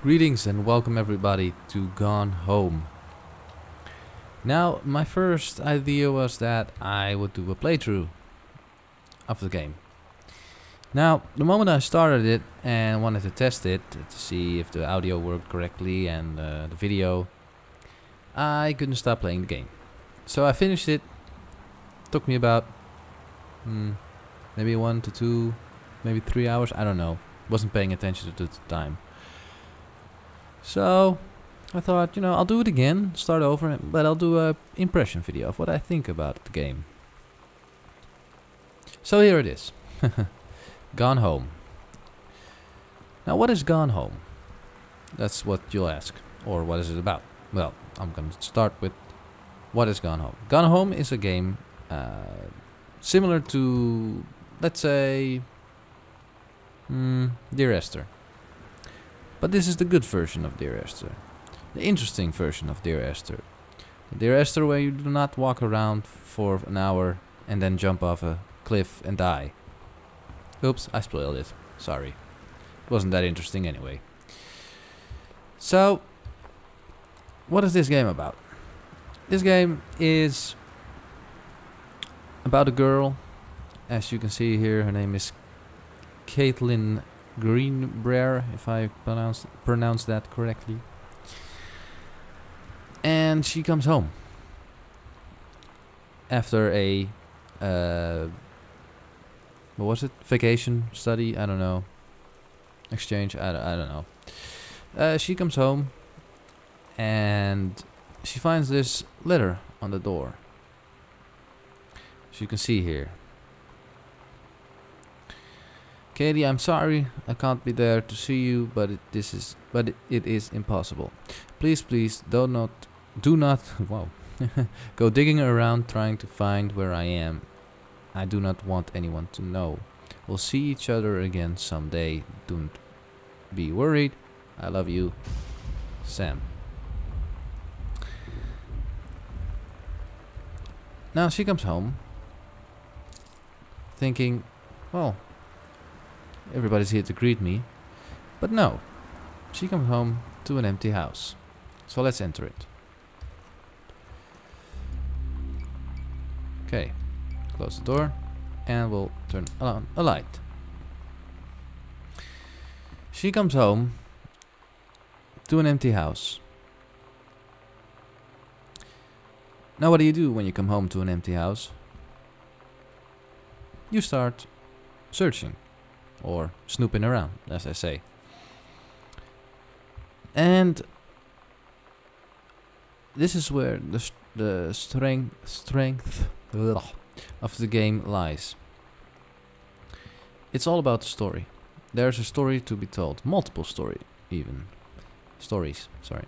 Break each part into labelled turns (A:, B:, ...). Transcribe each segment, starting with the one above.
A: Greetings and welcome everybody to Gone Home. Now, my first idea was that I would do a playthrough of the game. Now, the moment I started it and wanted to test it to see if the audio worked correctly and the video, I couldn't stop playing the game. So I finished it. Took me about maybe 1 to 2, maybe 3 hours. I don't know. Wasn't paying attention to the time. So I thought, I'll do it again, start over, but I'll do a impression video of what I think about the game. So here it is. Gone Home. Now what is Gone Home? That's what you'll ask. Or what is it about? Well, I'm going to start with what is Gone Home. Gone Home is a game similar to, let's say, Dear Esther. But this is the good version of Dear Esther. The interesting version of Dear Esther. Dear Esther where you do not walk around for an hour and then jump off a cliff and die. Oops, I spoiled it. Sorry. It wasn't that interesting anyway. So, what is this game about? This game is about a girl. As you can see here, her name is Caitlin Greenbrier, if I pronounce that correctly. And she comes home after a what was it? Vacation, study? I don't know. Exchange? I don't know. She comes home and she finds this letter on the door. As you can see here. Katie, I'm sorry I can't be there to see you, but it is impossible. Please, do not wow, go digging around trying to find where I am. I do not want anyone to know. We'll see each other again someday. Don't be worried. I love you, Sam. Now she comes home thinking, well, everybody's here to greet me. But no, she comes home to an empty house. So let's enter it. Okay, close the door and we'll turn on a light. She comes home to an empty house. Now what do you do when you come home to an empty house? You start searching. Or snooping around, as I say. And this is where the strength of the game lies. It's all about the story. There's a story to be told. Multiple stories, sorry.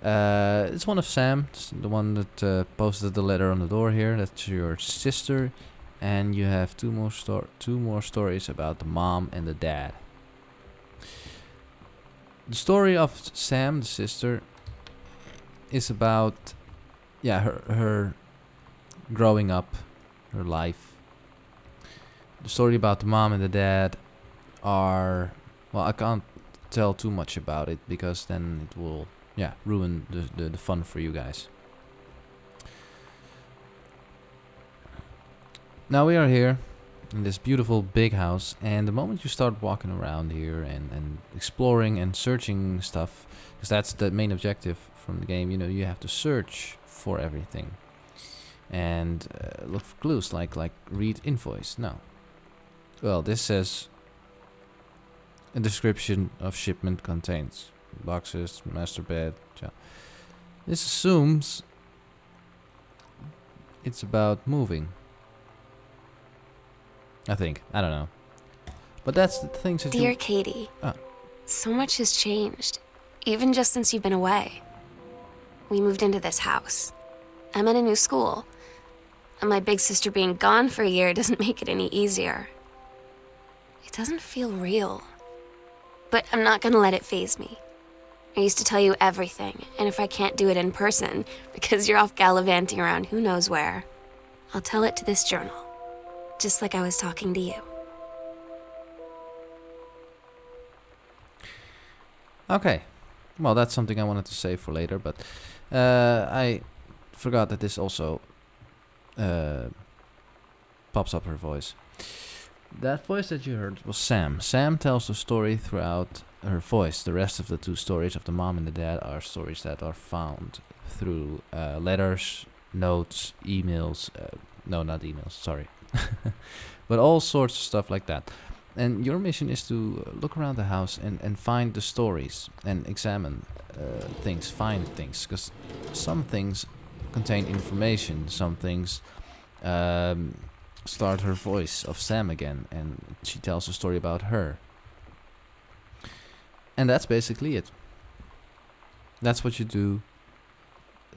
A: It's one of Sam, the one that posted the letter on the door here. That's your sister. And you have two more stories about the mom and the dad. The story of Sam, the sister, is about her growing up, her life. The story about the mom and the dad are, well, I can't tell too much about it because then it will ruin the fun for you guys. Now we are here in this beautiful big house, and the moment you start walking around here and exploring and searching stuff, because that's the main objective from the game, you have to search for everything and look for clues like read invoice. No. Well, this says a description of shipment contains boxes, master bed. This assumes it's about moving. I think. I don't know. But that's the things that
B: Dear Katie, so much has changed, even just since you've been away. We moved into this house. I'm at a new school, and my big sister being gone for a year doesn't make it any easier. It doesn't feel real. But I'm not gonna let it faze me. I used to tell you everything, and if I can't do it in person, because you're off gallivanting around who knows where, I'll tell it to this journal. Just like I was talking to you.
A: Okay, well, that's something I wanted to say for later, but I forgot that this also uh, pops up her voice. That voice that you heard was Sam. Sam tells the story throughout her voice. The rest of the two stories of the mom and the dad are stories that are found through letters, notes, emails. No, not emails, sorry. But all sorts of stuff like that. And your mission is to look around the house and find the stories and examine things, find things. Because some things contain information, some things start her voice of Sam again, and she tells a story about her. And that's basically it. That's what you do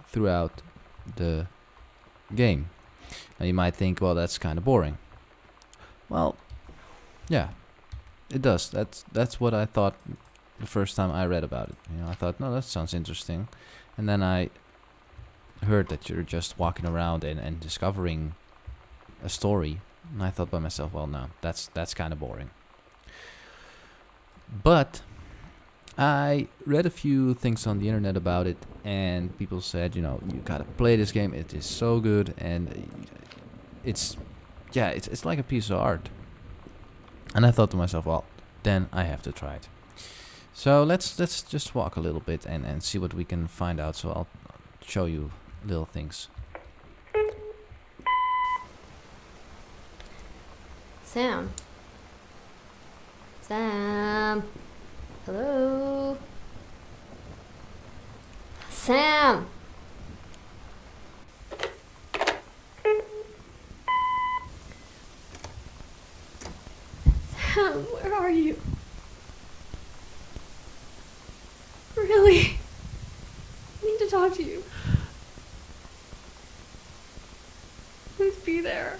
A: throughout the game. Now you might think, well, that's kind of boring. Well, yeah, it does. That's what I thought the first time I read about it. You know, I thought, no, that sounds interesting. And then I heard that you're just walking around and discovering a story, and I thought by myself, well, no, that's kind of boring. But I read a few things on the internet about it, and people said, you know, you gotta play this game. It is so good, and it's like a piece of art. And I thought to myself, well, then I have to try it. So let's just walk a little bit and see what we can find out. So I'll show you little things.
C: Sam. Sam. Hello. Sam. Sam, where are you? Really? I need to talk to you. Please be there.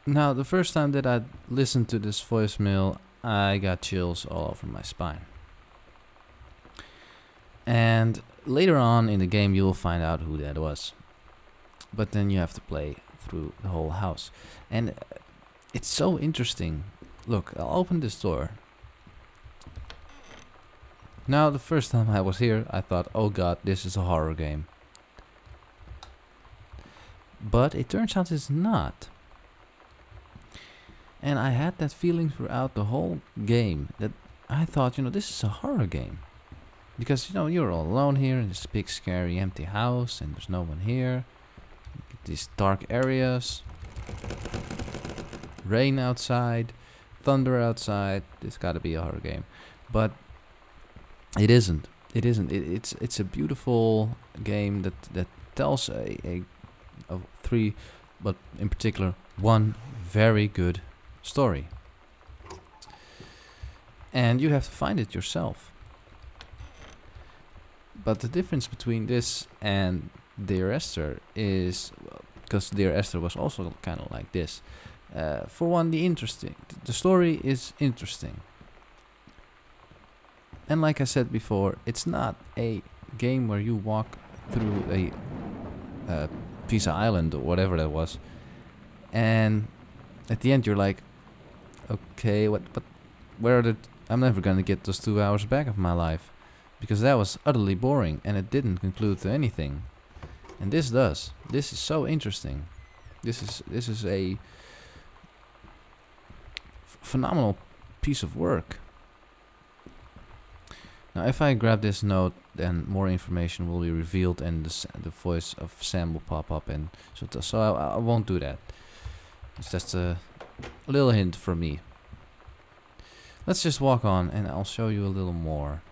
A: Now, the first time that I listened to this voicemail, I got chills all over my spine. And later on in the game, you will find out who that was. But then you have to play through the whole house. And it's so interesting. Look, I'll open this door. Now, the first time I was here, I thought, oh god, this is a horror game. But it turns out it's not. And I had that feeling throughout the whole game, that I thought, you know, this is a horror game. Because, you know, you're all alone here in this big, scary, empty house, and there's no one here. You get these dark areas. Rain outside, thunder outside. This gotta be a horror game. But it isn't. It isn't. It's a beautiful game that tells a three, but in particular, one very good story. And you have to find it yourself. But the difference between this and Dear Esther is, because Dear Esther was also kind of like this. For one, the story is interesting. And like I said before, it's not a game where you walk through a Pisa Island or whatever that was, and at the end you're like, okay, where are the? I'm never gonna get those 2 hours back of my life, because that was utterly boring and it didn't conclude to anything. And this does. This is so interesting. This is a phenomenal piece of work. Now, if I grab this note, then more information will be revealed, and the voice of Sam will pop up, and so I won't do that. It's just a little hint from me. Let's just walk on, and I'll show you a little more.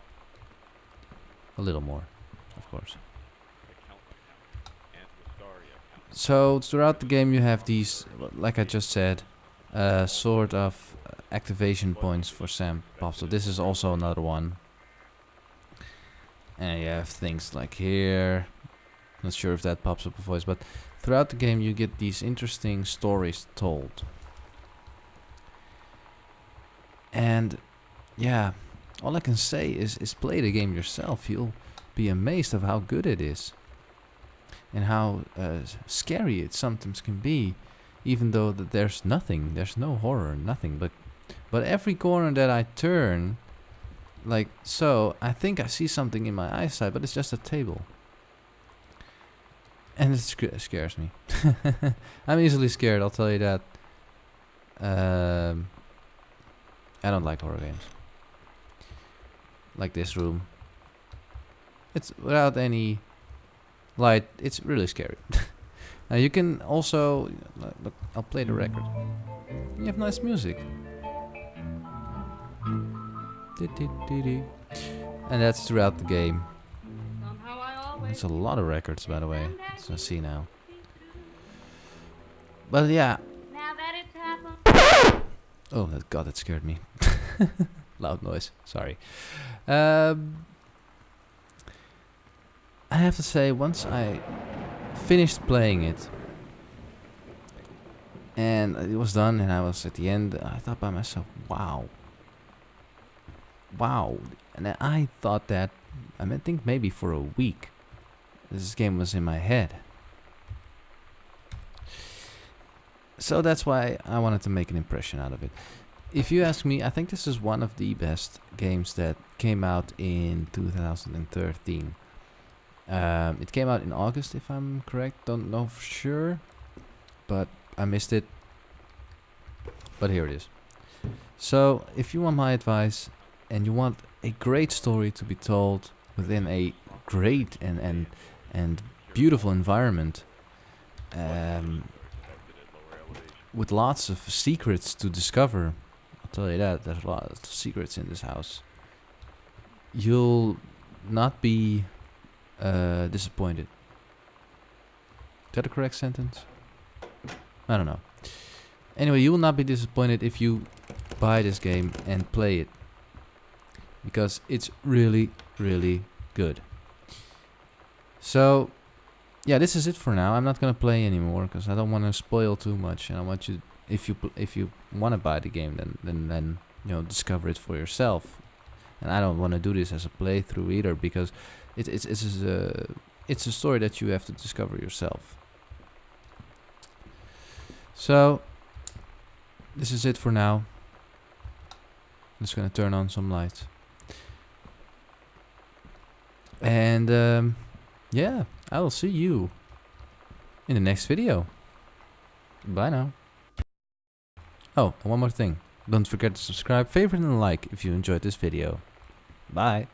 A: A little more, of course. So throughout the game, you have these, like I just said, sort of activation points for Sam pop. So this is also another one. And you have things like here. Not sure if that pops up a voice, but throughout the game you get these interesting stories told. And yeah, all I can say is play the game yourself. You'll be amazed of how good it is. And how scary it sometimes can be. Even though there's nothing, there's no horror, nothing. But every corner that I turn, like so. I think I see something in my eyesight, but it's just a table. And it scares me. I'm easily scared, I'll tell you that. I don't like horror games. Like this room. It's without any light, it's really scary. Now you can also... Look, I'll play the record. You have nice music. And that's throughout the game. There's a lot of records, by the way. As I see now. But yeah. Oh, God, that scared me. Loud noise. Sorry. I have to say, once I finished playing it, and it was done, and I was at the end, I thought by myself, wow. Wow. And I thought that, I think maybe for a week, this game was in my head. So that's why I wanted to make an impression out of it. If you ask me, I think this is one of the best games that came out in 2013. It came out in August, if I'm correct. Don't know for sure, but I missed it. But here it is. So, if you want my advice, and you want a great story to be told within a great and beautiful environment, with lots of secrets to discover, I'll tell you that, there's a lot of secrets in this house. You'll not be disappointed. Is that a correct sentence? I don't know. Anyway, you will not be disappointed if you buy this game and play it, because it's really, really good. So, yeah, this is it for now. I'm not gonna play anymore because I don't want to spoil too much, and I want you, if you want to buy the game, then you know, discover it for yourself. And I don't want to do this as a playthrough either, because it's a story that you have to discover yourself. So this is it for now. I'm just gonna turn on some lights. And yeah, I will see you in the next video. Bye now. Oh, and one more thing. Don't forget to subscribe, favorite and like if you enjoyed this video. Bye.